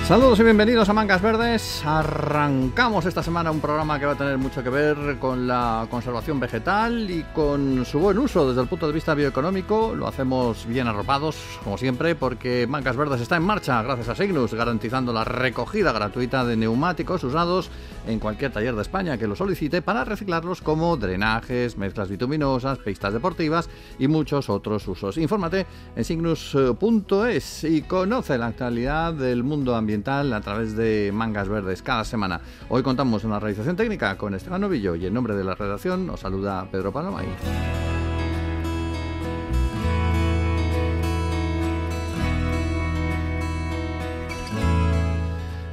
Saludos y bienvenidos a Mangas Verdes. Arrancamos esta semana un programa que va a tener mucho que ver con la conservación vegetal y con su buen uso desde el punto de vista bioeconómico. Lo hacemos bien arropados, como siempre, porque Mangas Verdes está en marcha gracias a Signus, garantizando la recogida gratuita de neumáticos usados en cualquier taller de España que lo solicite para reciclarlos como drenajes, mezclas bituminosas, pistas deportivas y muchos otros usos. Infórmate en signus.es y conoce la actualidad del mundo ambiental a través de Mangas Verdes cada semana. Hoy contamos en la realización técnica con Esteban Novillo y en nombre de la redacción os saluda Pedro Palomay.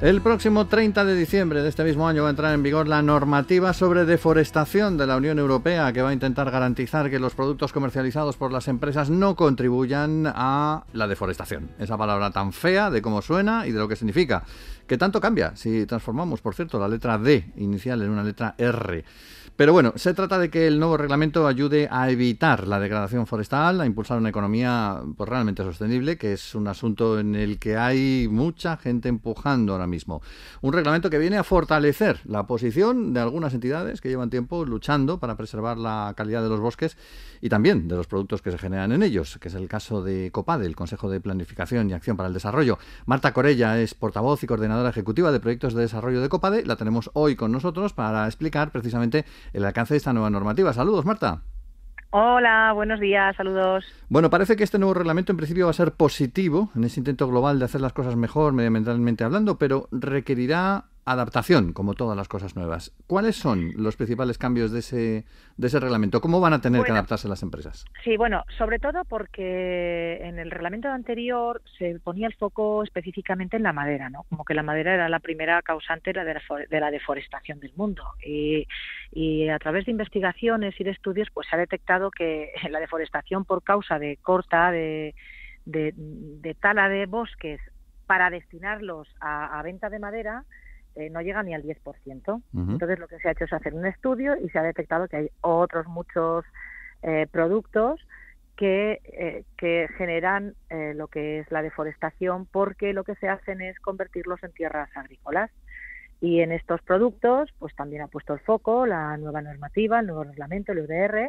El próximo 30 de diciembre de este mismo año va a entrar en vigor la normativa sobre deforestación de la Unión Europea, que va a intentar garantizar que los productos comercializados por las empresas no contribuyan a la deforestación. Esa palabra tan fea de cómo suena y de lo que significa. Que tanto cambia si transformamos, por cierto, la letra D inicial en una letra R. Pero bueno, se trata de que el nuevo reglamento ayude a evitar la degradación forestal, a impulsar una economía pues, realmente sostenible, que es un asunto en el que hay mucha gente empujando ahora mismo. Un reglamento que viene a fortalecer la posición de algunas entidades que llevan tiempo luchando para preservar la calidad de los bosques y también de los productos que se generan en ellos, que es el caso de COPADE, el Consejo de Planificación y Acción para el Desarrollo. Marta Corella es portavoz y coordinadora ejecutiva de proyectos de desarrollo de COPADE. La tenemos hoy con nosotros para explicar precisamente el alcance de esta nueva normativa. Saludos, Marta. Hola, buenos días, saludos. Bueno, parece que este nuevo reglamento en principio va a ser positivo en ese intento global de hacer las cosas mejor medioambientalmente hablando, pero requerirá adaptación, como todas las cosas nuevas. ¿Cuáles son los principales cambios de ese reglamento? ¿Cómo van a tener que adaptarse las empresas? Sí, bueno, sobre todo porque en el reglamento anterior se ponía el foco específicamente en la madera, ¿no? Como que la madera era la primera causante de la deforestación del mundo. Y a través de investigaciones y de estudios, pues se ha detectado que la deforestación por causa de corta, de tala de bosques para destinarlos a venta de madera, no llega ni al 10%. Entonces lo que se ha hecho es hacer un estudio y se ha detectado que hay otros muchos productos que generan lo que es la deforestación, porque lo que se hacen es convertirlos en tierras agrícolas. Y en estos productos pues también ha puesto el foco la nueva normativa, el nuevo reglamento, el UDR,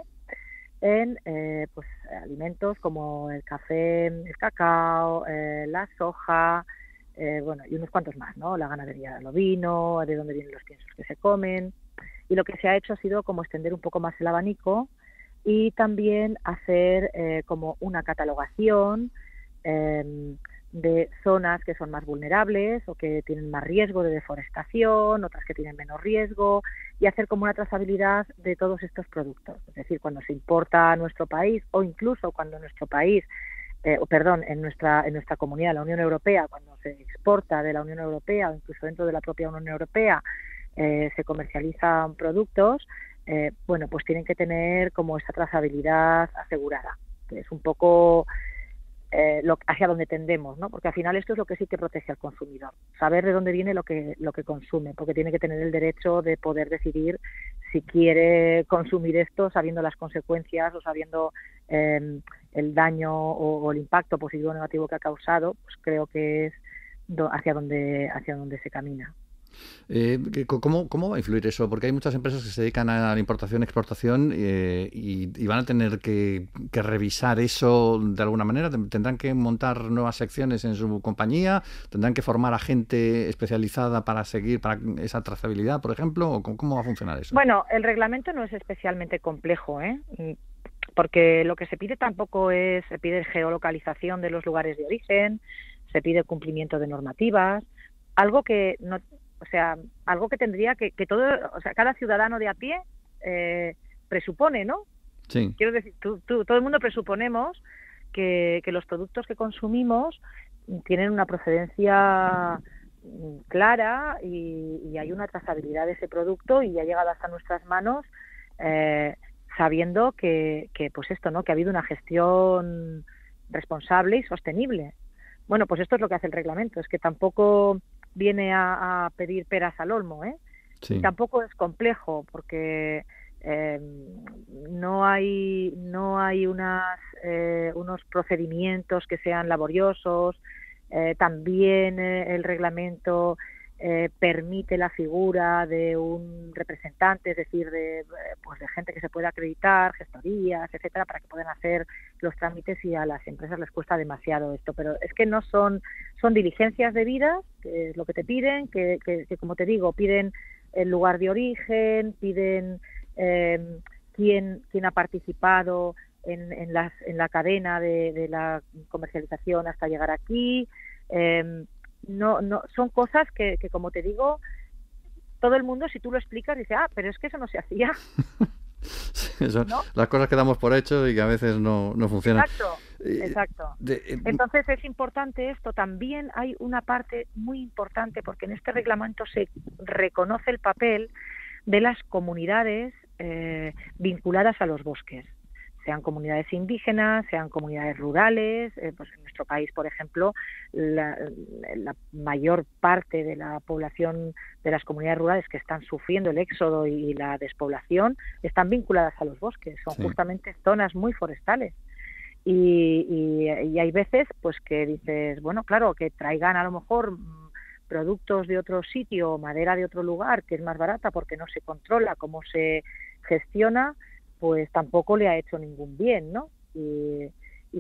en pues alimentos como el café, el cacao, la soja, bueno, y unos cuantos más, ¿no? La ganadería del ovino, de dónde vienen los piensos que se comen. Y lo que se ha hecho ha sido como extender un poco más el abanico y también hacer como una catalogación de zonas que son más vulnerables o que tienen más riesgo de deforestación, otras que tienen menos riesgo, y hacer como una trazabilidad de todos estos productos. Es decir, cuando se importa a nuestro país o incluso cuando nuestro país en nuestra comunidad, la Unión Europea, cuando se exporta de la Unión Europea o incluso dentro de la propia Unión Europea se comercializan productos, bueno, pues tienen que tener como esa trazabilidad asegurada, que es un poco hacia donde tendemos, ¿no? Porque al final esto es lo que sí que protege al consumidor, saber de dónde viene lo que consume, porque tiene que tener el derecho de poder decidir si quiere consumir esto sabiendo las consecuencias o sabiendo el daño o el impacto positivo o negativo que ha causado. Pues creo que es hacia donde se camina. ¿Cómo va a influir eso? Porque hay muchas empresas que se dedican a la importación, exportación y van a tener que revisar eso de alguna manera. ¿Tendrán que montar nuevas secciones en su compañía? ¿Tendrán que formar a gente especializada para seguir para esa trazabilidad, por ejemplo? ¿O cómo va a funcionar eso? Bueno, el reglamento no es especialmente complejo, porque lo que se pide se pide geolocalización de los lugares de origen, se pide cumplimiento de normativas, algo que no... O sea, algo que tendría que todo, o sea, cada ciudadano de a pie presupone, ¿no? Sí. Quiero decir, todo el mundo presuponemos que los productos que consumimos tienen una procedencia clara y hay una trazabilidad de ese producto y ha llegado hasta nuestras manos sabiendo que pues esto, ¿no? Que ha habido una gestión responsable y sostenible. Bueno, pues esto es lo que hace el reglamento, es que tampoco viene a pedir peras al olmo, Sí. Y tampoco es complejo porque no hay unos procedimientos que sean laboriosos, También el reglamento permite la figura de un representante, es decir, pues de gente que se pueda acreditar, gestorías, etcétera, para que puedan hacer los trámites, y a las empresas les cuesta demasiado esto. Pero es que no son diligencias debidas, que es lo que te piden, que como te digo, piden el lugar de origen, piden quién ha participado en la cadena de la comercialización hasta llegar aquí. No son cosas que como te digo, todo el mundo, si tú lo explicas, dice, pero es que eso no se hacía. Sí, son ¿no? las cosas que damos por hecho y que a veces no funcionan. Exacto. Entonces es importante esto. También hay una parte muy importante, porque en este reglamento se reconoce el papel de las comunidades vinculadas a los bosques, sean comunidades indígenas, sean comunidades rurales. Pues en nuestro país, por ejemplo, la mayor parte de la población de las comunidades rurales que están sufriendo el éxodo y la despoblación están vinculadas a los bosques, son justamente zonas muy forestales. Y hay veces pues que dices, bueno, claro, que traigan a lo mejor productos de otro sitio, madera de otro lugar, que es más barata porque no se controla cómo se gestiona, pues tampoco le ha hecho ningún bien, ¿no? Y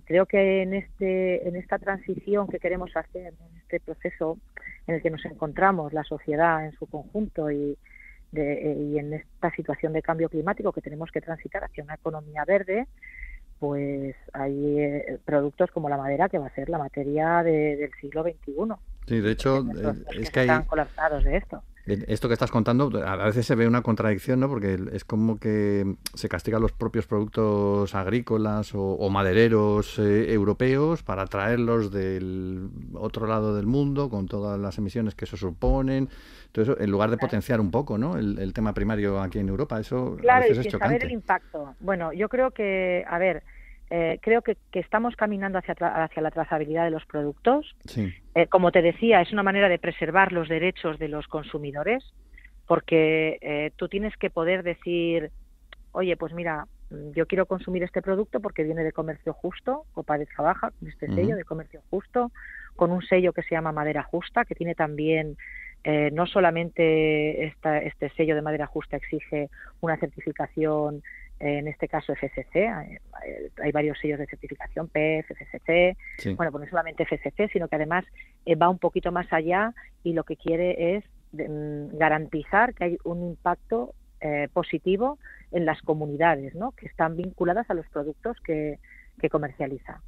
creo que en esta transición que queremos hacer, en este proceso en el que nos encontramos, la sociedad en su conjunto, y en esta situación de cambio climático que tenemos que transitar hacia una economía verde, pues hay productos como la madera, que va a ser la materia del siglo XXI. Sí, de hecho, es que están colapsados de esto. Esto que estás contando, a veces se ve una contradicción, ¿no? Porque es como que se castigan los propios productos agrícolas o madereros europeos para traerlos del otro lado del mundo, con todas las emisiones que eso suponen. Entonces, en lugar de potenciar un poco, ¿no?, el tema primario aquí en Europa, eso a veces es chocante. Saber el impacto. Bueno, yo creo que, creo que estamos caminando hacia la trazabilidad de los productos. Sí. Como te decía, es una manera de preservar los derechos de los consumidores, porque tú tienes que poder decir, oye, pues mira, yo quiero consumir este producto porque viene de comercio justo, Copa de Trabaja, con este sello de comercio justo, con un sello que se llama Madera Justa, que tiene también, no solamente este sello de madera justa exige una certificación, en este caso FSC, hay varios sellos de certificación, PEF, FSC, bueno, pues no solamente FSC, sino que además va un poquito más allá, y lo que quiere es garantizar que hay un impacto positivo en las comunidades, ¿no?, que están vinculadas a los productos que comercializa.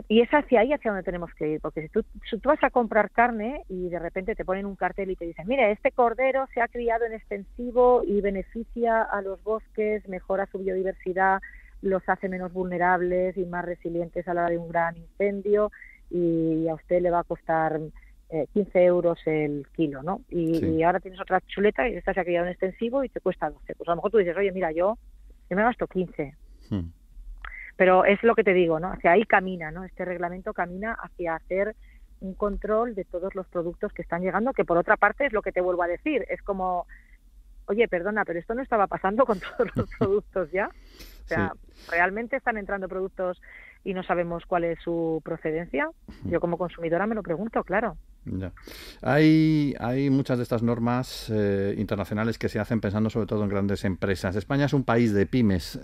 Y es hacia ahí hacia donde tenemos que ir, porque si tú vas a comprar carne y de repente te ponen un cartel y te dicen, mira, este cordero se ha criado en extensivo y beneficia a los bosques, mejora su biodiversidad, los hace menos vulnerables y más resilientes a la hora de un gran incendio, y a usted le va a costar 15 euros el kilo, ¿no? Y ahora tienes otra chuleta y esta se ha criado en extensivo y te cuesta 12. Pues a lo mejor tú dices, oye, mira, yo me gasto 15. Pero es lo que te digo, ¿no? Hacia ahí camina, ¿no? Este reglamento camina hacia hacer un control de todos los productos que están llegando, que por otra parte es lo que te vuelvo a decir. Es como, oye, perdona, pero esto no estaba pasando con todos los productos ya. O sea, ¿realmente están entrando productos y no sabemos cuál es su procedencia? Yo como consumidora me lo pregunto, claro. Ya. Hay muchas de estas normas internacionales que se hacen pensando sobre todo en grandes empresas. España es un país de pymes.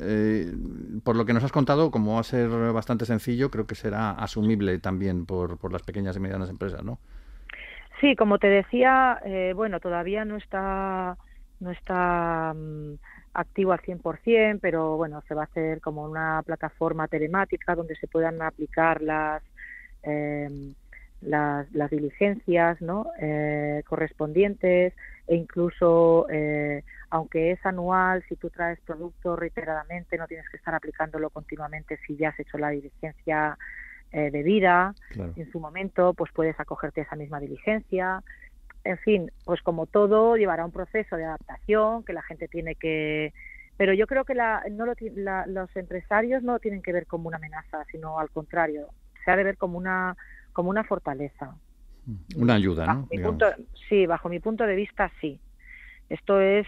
Por lo que nos has contado, como va a ser bastante sencillo, creo que será asumible también por las pequeñas y medianas empresas, ¿no? Sí, como te decía, bueno, todavía no está activo al 100%, pero bueno, se va a hacer como una plataforma telemática donde se puedan aplicar las diligencias, ¿no?, correspondientes, e incluso aunque es anual, si tú traes productos reiteradamente no tienes que estar aplicándolo continuamente. Si ya has hecho la diligencia debida en su momento, pues puedes acogerte a esa misma diligencia. En fin, pues como todo llevará un proceso de adaptación que la gente tiene que... Pero yo creo que los empresarios no lo tienen que ver como una amenaza, sino al contrario, se ha de ver como una fortaleza. Una ayuda, ¿no? Bajo mi punto de vista, sí. Esto es,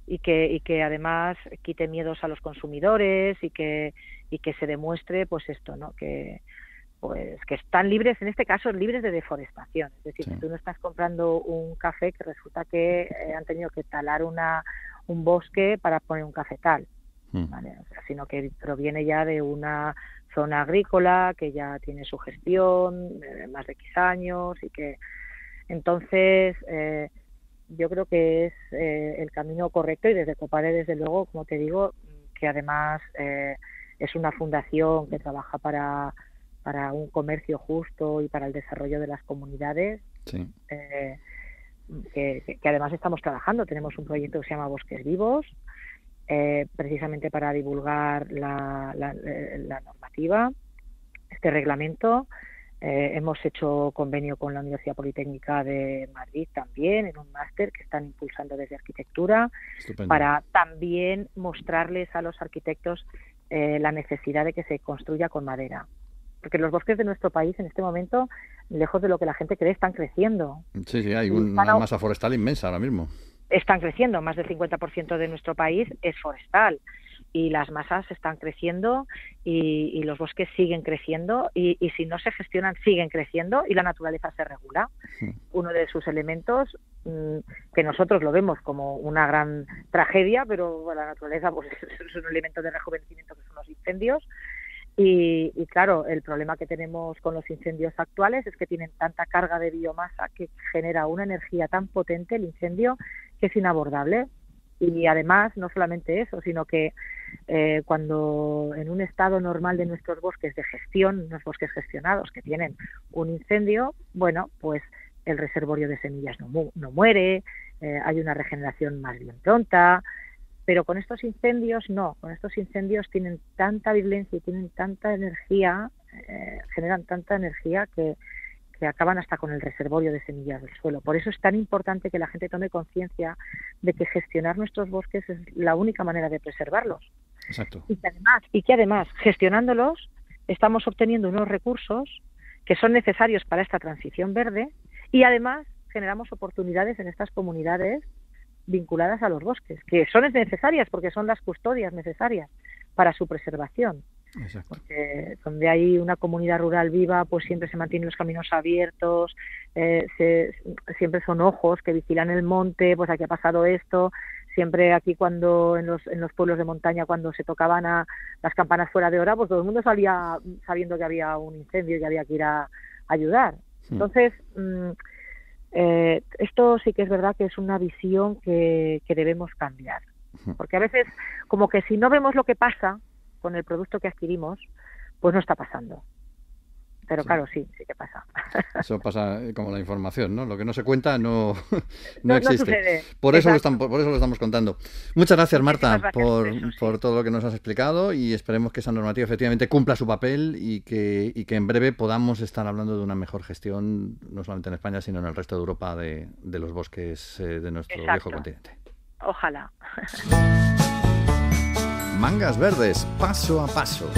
y que además quite miedos a los consumidores y que se demuestre, pues esto, ¿no? Que pues que están libres, en este caso libres de deforestación. Es decir, que tú no estás comprando un café que resulta que han tenido que talar un bosque para poner un cafetal, ¿vale? O sea, sino que proviene ya de una zona agrícola que ya tiene su gestión más de X años y que entonces yo creo que es el camino correcto, y desde Copade, desde luego, como te digo, que además es una fundación que trabaja para un comercio justo y para el desarrollo de las comunidades, sí. Que además estamos trabajando. Tenemos un proyecto que se llama Bosques Vivos, precisamente para divulgar la normativa, este reglamento. Hemos hecho convenio con la Universidad Politécnica de Madrid también, en un máster que están impulsando desde arquitectura. Estupendo. Para también mostrarles a los arquitectos la necesidad de que se construya con madera. Porque los bosques de nuestro país en este momento, lejos de lo que la gente cree, están creciendo. Sí, hay una masa forestal inmensa ahora mismo. Están creciendo, más del 50% de nuestro país es forestal, y las masas están creciendo y los bosques siguen creciendo y si no se gestionan siguen creciendo, y la naturaleza se regula. Uno de sus elementos, que nosotros lo vemos como una gran tragedia, pero la naturaleza pues es un elemento de rejuvenecimiento, que son los incendios. Y claro, el problema que tenemos con los incendios actuales es que tienen tanta carga de biomasa que genera una energía tan potente el incendio que es inabordable. Y además, no solamente eso, sino que cuando en un estado normal de nuestros bosques de gestión, unos bosques gestionados que tienen un incendio, bueno, pues el reservorio de semillas no muere, hay una regeneración más bien pronta. Pero con estos incendios no, con estos incendios tienen tanta virulencia y tienen tanta energía, generan tanta energía que acaban hasta con el reservorio de semillas del suelo. Por eso es tan importante que la gente tome conciencia de que gestionar nuestros bosques es la única manera de preservarlos. Exacto. Y que además, gestionándolos, estamos obteniendo unos recursos que son necesarios para esta transición verde, y además generamos oportunidades en estas comunidades vinculadas a los bosques, que son necesarias porque son las custodias necesarias para su preservación. Exacto. Porque donde hay una comunidad rural viva, pues siempre se mantienen los caminos abiertos, siempre son ojos que vigilan el monte, pues aquí ha pasado esto. Siempre aquí, cuando en los pueblos de montaña, cuando se tocaban las campanas fuera de hora, pues todo el mundo salía sabiendo que había un incendio y que había que ir a ayudar. Entonces, esto sí que es verdad que es una visión que debemos cambiar, porque a veces como que si no vemos lo que pasa con el producto que adquirimos, pues no está pasando. Pero sí. Claro, sí que pasa. Eso pasa como la información, ¿no? Lo que no se cuenta no existe. No sucede. Por eso lo estamos contando. Muchas gracias, Marta, por todo lo que nos has explicado, y esperemos que esa normativa efectivamente cumpla su papel y que en breve podamos estar hablando de una mejor gestión, no solamente en España, sino en el resto de Europa, de los bosques de nuestro viejo continente. Ojalá. Mangas verdes, paso a paso.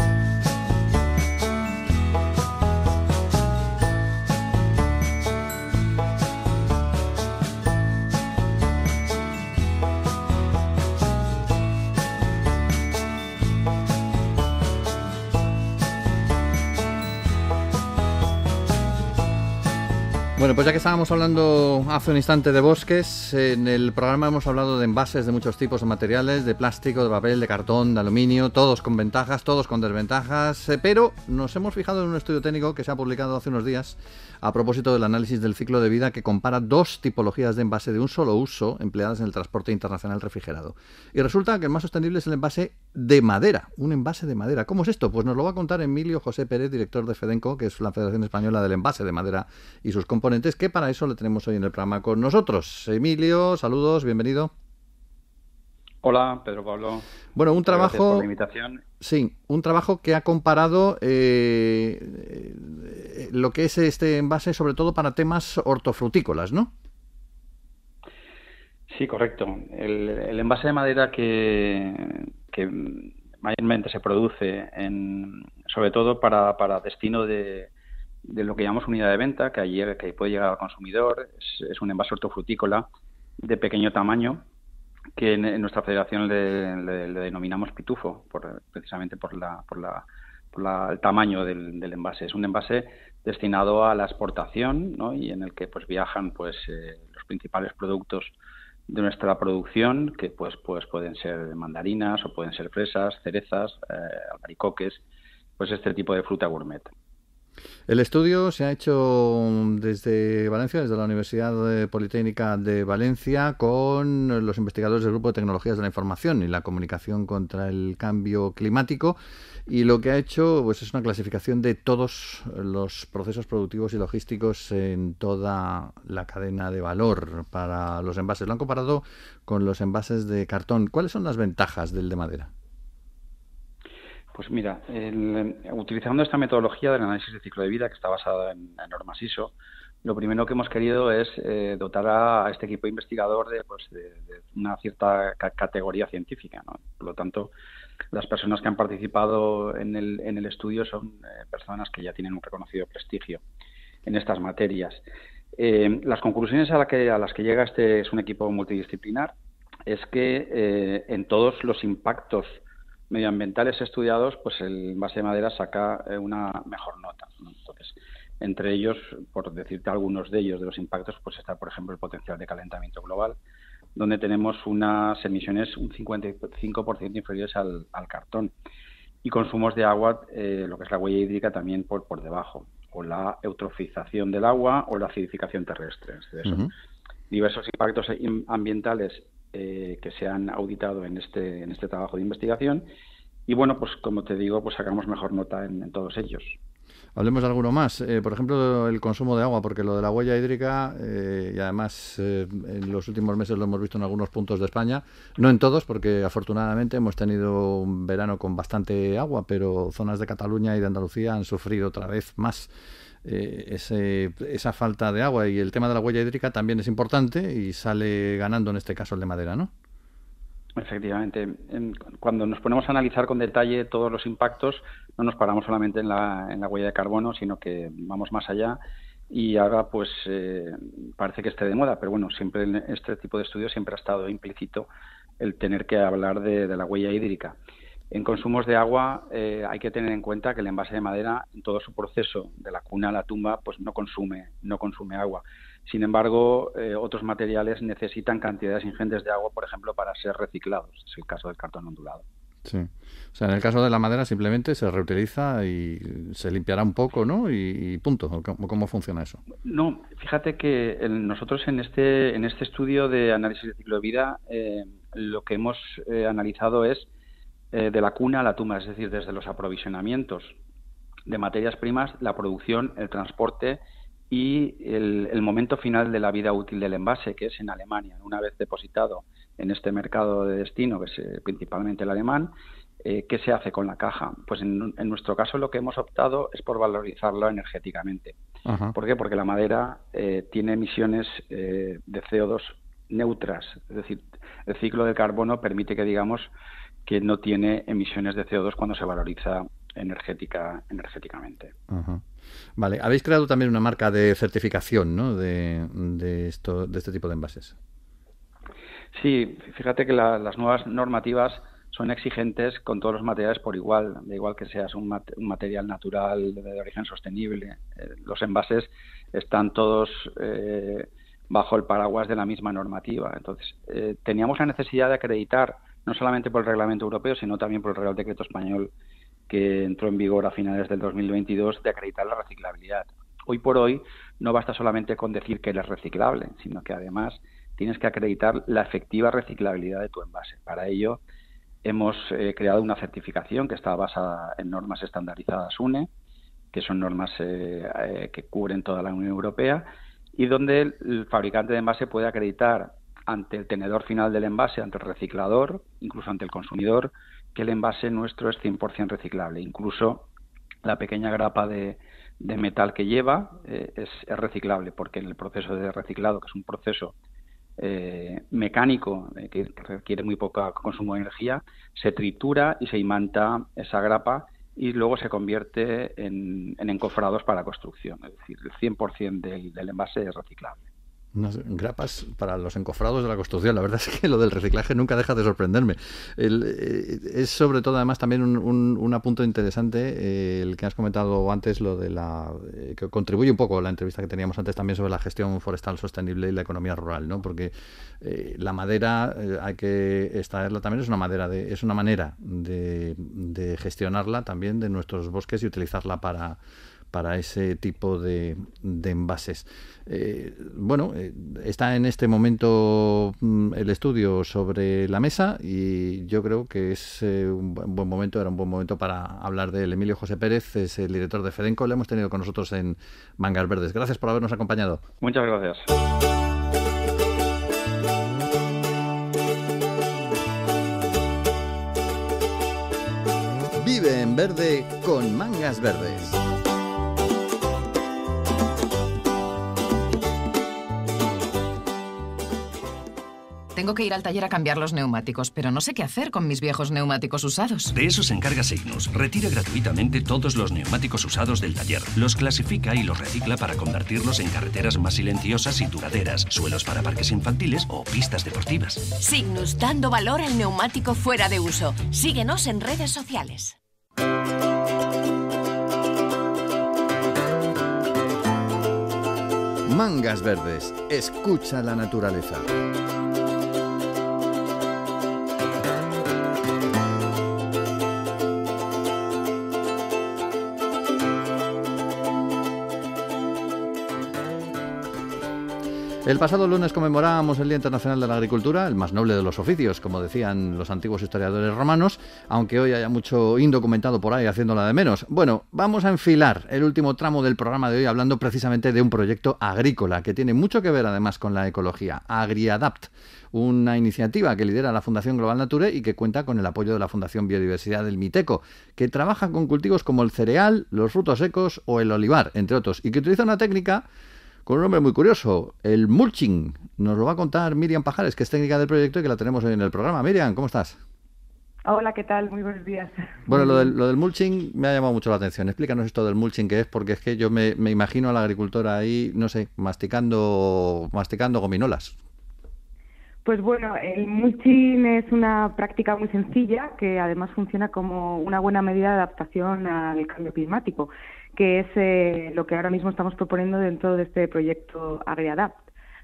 Bueno, pues ya que estábamos hablando hace un instante de bosques, en el programa hemos hablado de envases de muchos tipos de materiales, de plástico, de papel, de cartón, de aluminio, todos con ventajas, todos con desventajas, pero nos hemos fijado en un estudio técnico que se ha publicado hace unos días a propósito del análisis del ciclo de vida, que compara dos tipologías de envase de un solo uso empleadas en el transporte internacional refrigerado. Y resulta que el más sostenible es el envase de madera, un envase de madera. ¿Cómo es esto? Pues nos lo va a contar Emilio José Pérez, director de FEDENCO, que es la Federación Española del Envase de Madera y sus componentes, que para eso le tenemos hoy en el programa con nosotros. Emilio, saludos, bienvenido. Hola, Pedro Pablo. Bueno, un trabajo. Gracias por la invitación. Sí, un trabajo que ha comparado lo que es este envase, sobre todo para temas hortofrutícolas, ¿no? Sí, correcto. El envase de madera que mayormente se produce sobre todo para destino de lo que llamamos unidad de venta, que puede llegar al consumidor, es un envase hortofrutícola de pequeño tamaño, que en nuestra federación le denominamos pitufo, precisamente por el tamaño del envase. Es un envase destinado a la exportación, ¿no? Y en el que pues viajan pues los principales productos de nuestra producción, que pues pueden ser mandarinas o pueden ser fresas, cerezas, albaricoques, pues este tipo de fruta gourmet. El estudio se ha hecho desde Valencia, desde la Universidad Politécnica de Valencia, con los investigadores del Grupo de Tecnologías de la Información y la Comunicación contra el Cambio Climático, y lo que ha hecho pues es una clasificación de todos los procesos productivos y logísticos en toda la cadena de valor para los envases. Lo han comparado con los envases de cartón. ¿Cuáles son las ventajas del de madera? Pues mira, utilizando esta metodología del análisis de ciclo de vida, que está basada en normas ISO, lo primero que hemos querido es dotar a este equipo investigador de una cierta categoría científica, ¿no? Por lo tanto, las personas que han participado en el estudio son personas que ya tienen un reconocido prestigio en estas materias. Las conclusiones a las que llega es un equipo multidisciplinar, es que en todos los impactos medioambientales estudiados, pues el envase de madera saca una mejor nota, ¿no? Entonces, entre ellos, por decirte algunos de ellos, de los impactos, pues está, por ejemplo, el potencial de calentamiento global, donde tenemos unas emisiones un 55% inferiores al cartón, y consumos de agua, lo que es la huella hídrica, también por debajo, o la eutrofización del agua o la acidificación terrestre. Son diversos impactos ambientales que se han auditado en este trabajo de investigación, y bueno, pues como te digo, pues sacamos mejor nota en todos ellos. Hablemos de alguno más, por ejemplo, el consumo de agua, porque lo de la huella hídrica, y además en los últimos meses lo hemos visto en algunos puntos de España, no en todos, porque afortunadamente hemos tenido un verano con bastante agua, pero zonas de Cataluña y de Andalucía han sufrido otra vez más esa falta de agua, y el tema de la huella hídrica también es importante y sale ganando en este caso el de madera, ¿no? Efectivamente. Cuando nos ponemos a analizar con detalle todos los impactos, no nos paramos solamente en la huella de carbono, sino que vamos más allá, y ahora pues parece que esté de moda, pero bueno, siempre en este tipo de estudios siempre ha estado implícito el tener que hablar de la huella hídrica. En consumos de agua hay que tener en cuenta que el envase de madera, en todo su proceso, de la cuna a la tumba, pues no consume agua. Sin embargo, otros materiales necesitan cantidades ingentes de agua, por ejemplo, para ser reciclados. Es el caso del cartón ondulado. Sí. O sea, en el caso de la madera simplemente se reutiliza y se limpiará un poco, ¿no? Y punto. ¿Cómo funciona eso? No, fíjate que nosotros en este estudio de análisis de ciclo de vida lo que hemos analizado es de la cuna a la tumba, es decir, desde los aprovisionamientos de materias primas, la producción, el transporte y el momento final de la vida útil del envase, que es en Alemania. Una vez depositado en este mercado de destino, que es principalmente el alemán, ¿qué se hace con la caja? Pues en nuestro caso lo que hemos optado es por valorizarlo energéticamente. Ajá. ¿Por qué? Porque la madera tiene emisiones de CO2 neutras, es decir, el ciclo del carbono permite que digamos que no tiene emisiones de CO2 cuando se valoriza energéticamente. Ajá. Vale, habéis creado también una marca de certificación, ¿no? de este tipo de envases. Sí, fíjate que las nuevas normativas son exigentes con todos los materiales por igual, da igual que seas un material natural de origen sostenible. Los envases están todos bajo el paraguas de la misma normativa. Entonces, teníamos la necesidad de acreditar, no solamente por el reglamento europeo, sino también por el Real Decreto español que entró en vigor a finales del 2022, de acreditar la reciclabilidad. Hoy por hoy no basta solamente con decir que eres reciclable, sino que además tienes que acreditar la efectiva reciclabilidad de tu envase. Para ello hemos creado una certificación que está basada en normas estandarizadas UNE, que son normas que cubren toda la Unión Europea, y donde el fabricante de envase puede acreditar ante el tenedor final del envase, ante el reciclador, incluso ante el consumidor, que el envase nuestro es 100% reciclable. Incluso la pequeña grapa de metal que lleva es reciclable, porque en el proceso de reciclado, que es un proceso mecánico que requiere muy poco consumo de energía, se tritura y se imanta esa grapa y luego se convierte en encofrados para construcción. Es decir, el 100% del envase es reciclable. Unas grapas para los encofrados de la construcción. La verdad es que lo del reciclaje nunca deja de sorprenderme. Es sobre todo, además, también un apunto interesante, el que has comentado antes, lo de que contribuye un poco a la entrevista que teníamos antes también sobre la gestión forestal sostenible y la economía rural, ¿no? Porque la madera hay que extraerla también, es una manera de gestionarla también de nuestros bosques y utilizarla para ese tipo de envases. Está en este momento el estudio sobre la mesa y yo creo que es era un buen momento para hablar de él. Emilio José Pérez es el director de Fedenco, le hemos tenido con nosotros en Mangas Verdes. Gracias por habernos acompañado. Muchas gracias. Vive en verde con Mangas Verdes. Tengo que ir al taller a cambiar los neumáticos, pero no sé qué hacer con mis viejos neumáticos usados. De eso se encarga Signus. Retira gratuitamente todos los neumáticos usados del taller. Los clasifica y los recicla para convertirlos en carreteras más silenciosas y duraderas, suelos para parques infantiles o pistas deportivas. Signus, dando valor al neumático fuera de uso. Síguenos en redes sociales. Mangas Verdes. Escucha la naturaleza. El pasado lunes conmemorábamos el Día Internacional de la Agricultura, el más noble de los oficios, como decían los antiguos historiadores romanos, aunque hoy haya mucho indocumentado por ahí haciéndola de menos. Bueno, vamos a enfilar el último tramo del programa de hoy hablando precisamente de un proyecto agrícola que tiene mucho que ver además con la ecología, AgriAdapt, una iniciativa que lidera la Fundación Global Nature y que cuenta con el apoyo de la Fundación Biodiversidad del Miteco, que trabaja con cultivos como el cereal, los frutos secos o el olivar, entre otros, y que utiliza una técnica con un nombre muy curioso, el mulching. Nos lo va a contar Miriam Pajares, que es técnica del proyecto y que la tenemos hoy en el programa. Miriam, ¿cómo estás? Hola, ¿qué tal? Muy buenos días. Bueno, lo del mulching me ha llamado mucho la atención. Explícanos esto del mulching, que es, porque es que yo me imagino a la agricultora ahí, no sé, masticando gominolas. Pues bueno, el mulching es una práctica muy sencilla que además funciona como una buena medida de adaptación al cambio climático, que es lo que ahora mismo estamos proponiendo dentro de este proyecto AgriAdapt.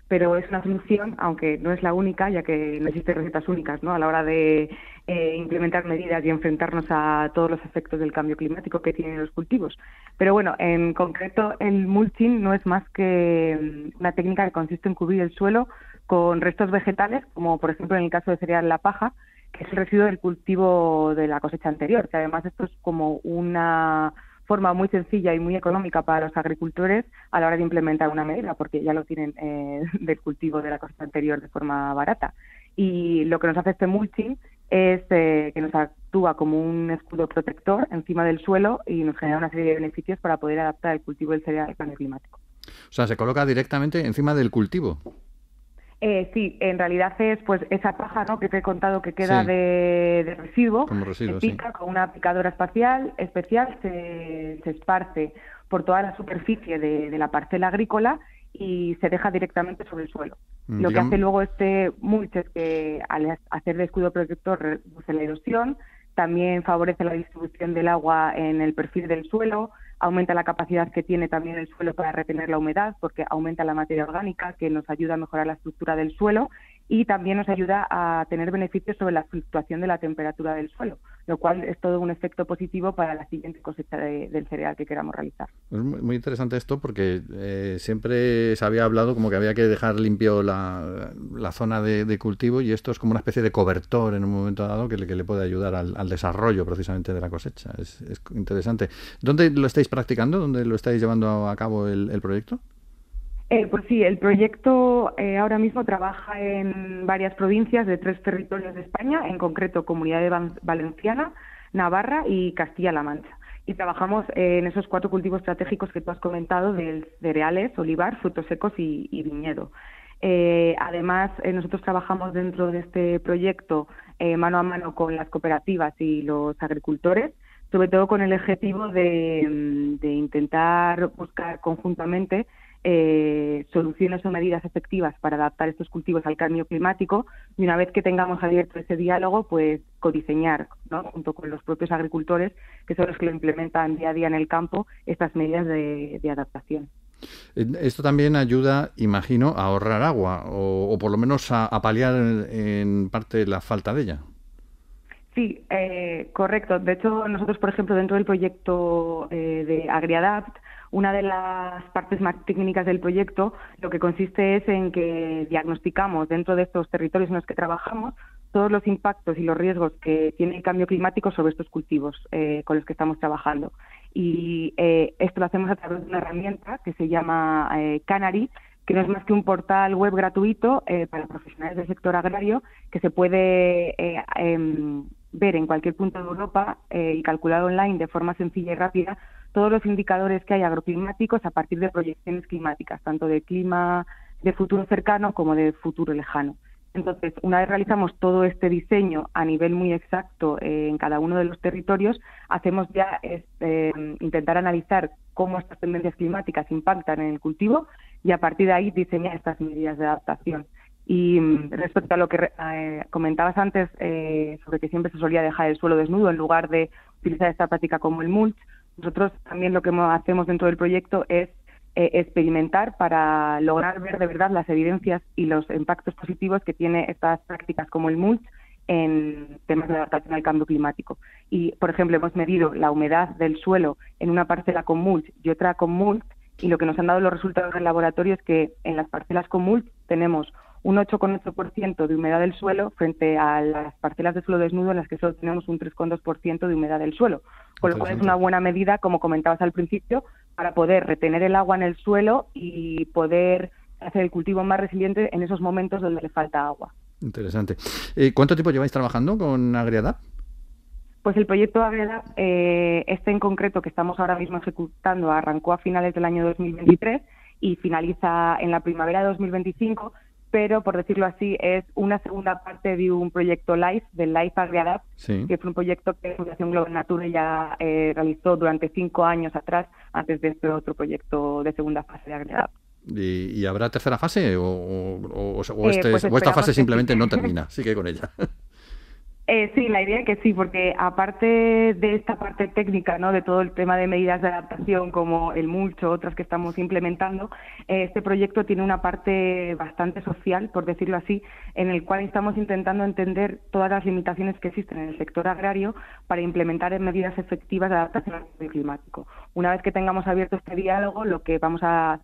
Pero es una solución, aunque no es la única, ya que no existen recetas únicas, ¿no?, a la hora de implementar medidas y enfrentarnos a todos los efectos del cambio climático que tienen los cultivos. Pero bueno, en concreto el mulching no es más que una técnica que consiste en cubrir el suelo con restos vegetales, como por ejemplo en el caso de cereal la paja, que es el residuo del cultivo de la cosecha anterior, que además esto es como una forma muy sencilla y muy económica para los agricultores a la hora de implementar una medida, porque ya lo tienen del cultivo de la cosecha anterior de forma barata. Y lo que nos hace este mulching es que nos actúa como un escudo protector encima del suelo y nos genera una serie de beneficios para poder adaptar el cultivo del cereal al cambio climático. O sea, se coloca directamente encima del cultivo. Sí, en realidad es pues esa paja, ¿no?, que te he contado que queda de residuo, se pica con una picadora especial, se esparce por toda la superficie de la parcela agrícola y se deja directamente sobre el suelo. Lo que hace luego este mulch es que al hacer de escudo protector reduce la erosión, también favorece la distribución del agua en el perfil del suelo, aumenta la capacidad que tiene también el suelo para retener la humedad, porque aumenta la materia orgánica, que nos ayuda a mejorar la estructura del suelo, y también nos ayuda a tener beneficios sobre la fluctuación de la temperatura del suelo, lo cual es todo un efecto positivo para la siguiente cosecha del cereal que queramos realizar. Es muy interesante esto porque siempre se había hablado como que había que dejar limpio la zona de cultivo, y esto es como una especie de cobertor en un momento dado que le puede ayudar al desarrollo precisamente de la cosecha. Es interesante. ¿Dónde lo estáis practicando? ¿Dónde lo estáis llevando a cabo el proyecto? Pues sí, el proyecto ahora mismo trabaja en varias provincias de 3 territorios de España, en concreto Comunidad Valenciana, Navarra y Castilla-La Mancha. Y trabajamos en esos 4 cultivos estratégicos que tú has comentado, de cereales, olivar, frutos secos y viñedo. Además, nosotros trabajamos dentro de este proyecto mano a mano con las cooperativas y los agricultores, sobre todo con el objetivo de intentar buscar conjuntamente soluciones o medidas efectivas para adaptar estos cultivos al cambio climático, y una vez que tengamos abierto ese diálogo, pues codiseñar, ¿no?, junto con los propios agricultores, que son los que lo implementan día a día en el campo, estas medidas de adaptación. Esto también ayuda, imagino, a ahorrar agua o por lo menos a paliar en parte la falta de ella. Sí, correcto. De hecho, nosotros, por ejemplo, dentro del proyecto de AgriAdapt, una de las partes más técnicas del proyecto lo que consiste es en que diagnosticamos dentro de estos territorios en los que trabajamos todos los impactos y los riesgos que tiene el cambio climático sobre estos cultivos con los que estamos trabajando. Y esto lo hacemos a través de una herramienta que se llama Canary, que no es más que un portal web gratuito para profesionales del sector agrario, que se puede ver en cualquier punto de Europa y calcular online de forma sencilla y rápida todos los indicadores que hay agroclimáticos a partir de proyecciones climáticas, tanto de clima de futuro cercano como de futuro lejano. Entonces, una vez realizamos todo este diseño a nivel muy exacto en cada uno de los territorios, hacemos ya intentar analizar cómo estas tendencias climáticas impactan en el cultivo y a partir de ahí diseñar estas medidas de adaptación. Y respecto a lo que comentabas antes sobre que siempre se solía dejar el suelo desnudo en lugar de utilizar esta práctica como el mulch, nosotros también lo que hacemos dentro del proyecto es experimentar para lograr ver de verdad las evidencias y los impactos positivos que tiene estas prácticas como el mulch en temas de adaptación al cambio climático. Y, por ejemplo, hemos medido la humedad del suelo en una parcela con mulch y otra con mulch, y lo que nos han dado los resultados del laboratorio es que en las parcelas con mulch tenemos un 8,8% de humedad del suelo frente a las parcelas de suelo desnudo en las que solo tenemos un 3,2% de humedad del suelo. Con lo cual es una buena medida, como comentabas al principio, para poder retener el agua en el suelo y poder hacer el cultivo más resiliente en esos momentos donde le falta agua. Interesante. ¿Cuánto tiempo lleváis trabajando con AgriAdapt? Pues el proyecto AgriAdapt, este en concreto que estamos ahora mismo ejecutando, arrancó a finales del año 2023 y finaliza en la primavera de 2025, pero, por decirlo así, es una segunda parte de un proyecto LIFE, del LIFE AgriAdapt, sí, que fue un proyecto que Fundación Global Nature ya realizó durante 5 años atrás, antes de este otro proyecto de segunda fase de AgriAdapt. ¿Y habrá tercera fase o esta fase simplemente no termina? Sigue con ella. Sí, la idea es que sí, porque aparte de esta parte técnica, ¿no?, de todo el tema de medidas de adaptación como el mulch o otras que estamos implementando, este proyecto tiene una parte bastante social, por decirlo así, en el cual estamos intentando entender todas las limitaciones que existen en el sector agrario para implementar medidas efectivas de adaptación al cambio climático. Una vez que tengamos abierto este diálogo, lo que vamos a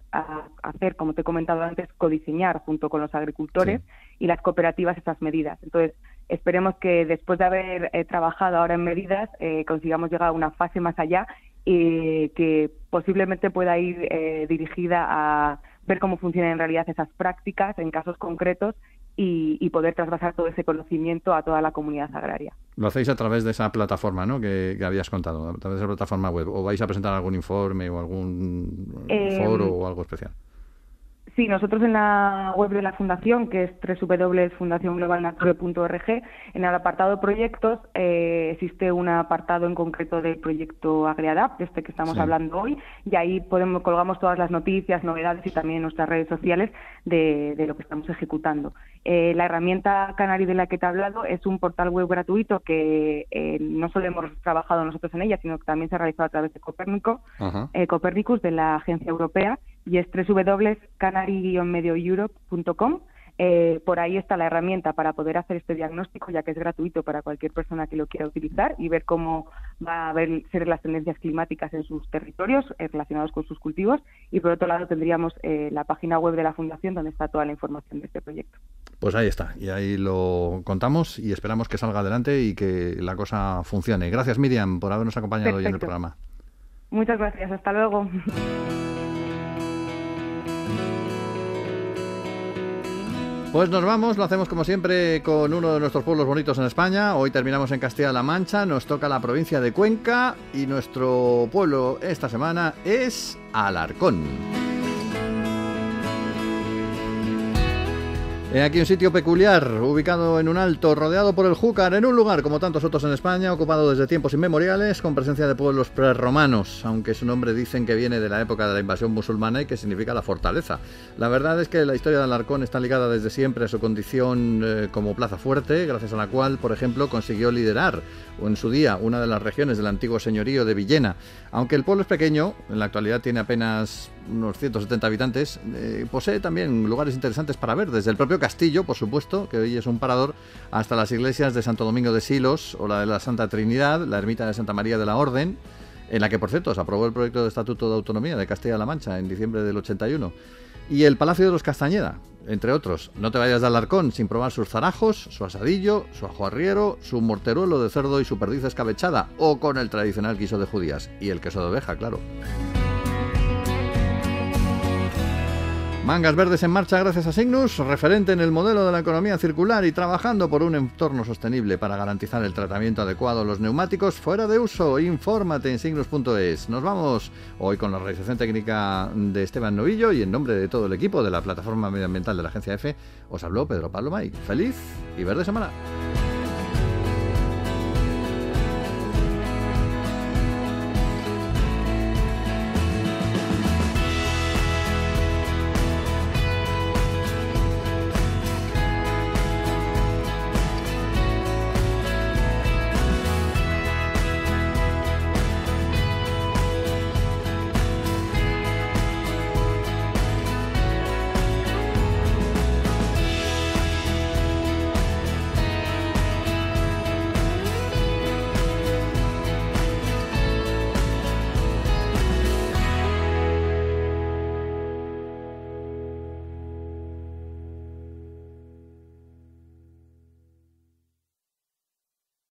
hacer, como te he comentado antes, codiseñar junto con los agricultores y las cooperativas estas medidas. Entonces, esperemos que después de haber trabajado ahora en medidas consigamos llegar a una fase más allá y que posiblemente pueda ir dirigida a ver cómo funcionan en realidad esas prácticas en casos concretos y poder trasvasar todo ese conocimiento a toda la comunidad agraria. Lo hacéis a través de esa plataforma, ¿no?, que habías contado, a través de esa plataforma web, o vais a presentar algún informe o algún foro o algo especial. Sí, nosotros en la web de la Fundación, que es www.fundacionglobalnature.org, en el apartado proyectos existe un apartado en concreto del proyecto AgriAdapt, este que estamos hablando hoy, y ahí colgamos todas las noticias, novedades y también nuestras redes sociales de lo que estamos ejecutando. La herramienta Canary de la que te he hablado es un portal web gratuito que no solo hemos trabajado nosotros en ella, sino que también se ha realizado a través de Copernicus, de la agencia europea, y es www.canary-medioeurope.com. Por ahí está la herramienta para poder hacer este diagnóstico, ya que es gratuito para cualquier persona que lo quiera utilizar y ver cómo va a ser las tendencias climáticas en sus territorios relacionados con sus cultivos. Y por otro lado tendríamos la página web de la Fundación, donde está toda la información de este proyecto. Pues ahí está, y ahí lo contamos y esperamos que salga adelante y que la cosa funcione. Gracias, Miriam, por habernos acompañado hoy en el programa. Muchas gracias, hasta luego. Pues nos vamos, lo hacemos como siempre con uno de nuestros pueblos bonitos en España. Hoy terminamos en Castilla-La Mancha, nos toca la provincia de Cuenca y nuestro pueblo esta semana es Alarcón. Aquí un sitio peculiar, ubicado en un alto, rodeado por el Júcar, en un lugar como tantos otros en España, ocupado desde tiempos inmemoriales, con presencia de pueblos prerromanos, aunque su nombre dicen que viene de la época de la invasión musulmana y que significa la fortaleza. La verdad es que la historia de Alarcón está ligada desde siempre a su condición como plaza fuerte, gracias a la cual, por ejemplo, consiguió liderar en su día una de las regiones del antiguo señorío de Villena. Aunque el pueblo es pequeño, en la actualidad tiene apenas unos 170 habitantes, posee también lugares interesantes para ver, desde el propio castillo, por supuesto, que hoy es un parador, hasta las iglesias de Santo Domingo de Silos o la de la Santa Trinidad, la ermita de Santa María de la Orden, en la que, por cierto, se aprobó el proyecto de Estatuto de Autonomía de Castilla-La Mancha en diciembre del 81, y el Palacio de los Castañeda, entre otros. No te vayas de Alarcón sin probar sus zarajos, su asadillo, su ajo arriero, su morteruelo de cerdo y su perdiz escabechada, o con el tradicional guiso de judías, y el queso de oveja, claro. Mangas Verdes en marcha gracias a Signus, referente en el modelo de la economía circular y trabajando por un entorno sostenible para garantizar el tratamiento adecuado a los neumáticos fuera de uso. Infórmate en signus.es. Nos vamos hoy con la realización técnica de Esteban Novillo y en nombre de todo el equipo de la plataforma medioambiental de la Agencia EFE, os habló Pedro Pablo May. Feliz y verde semana.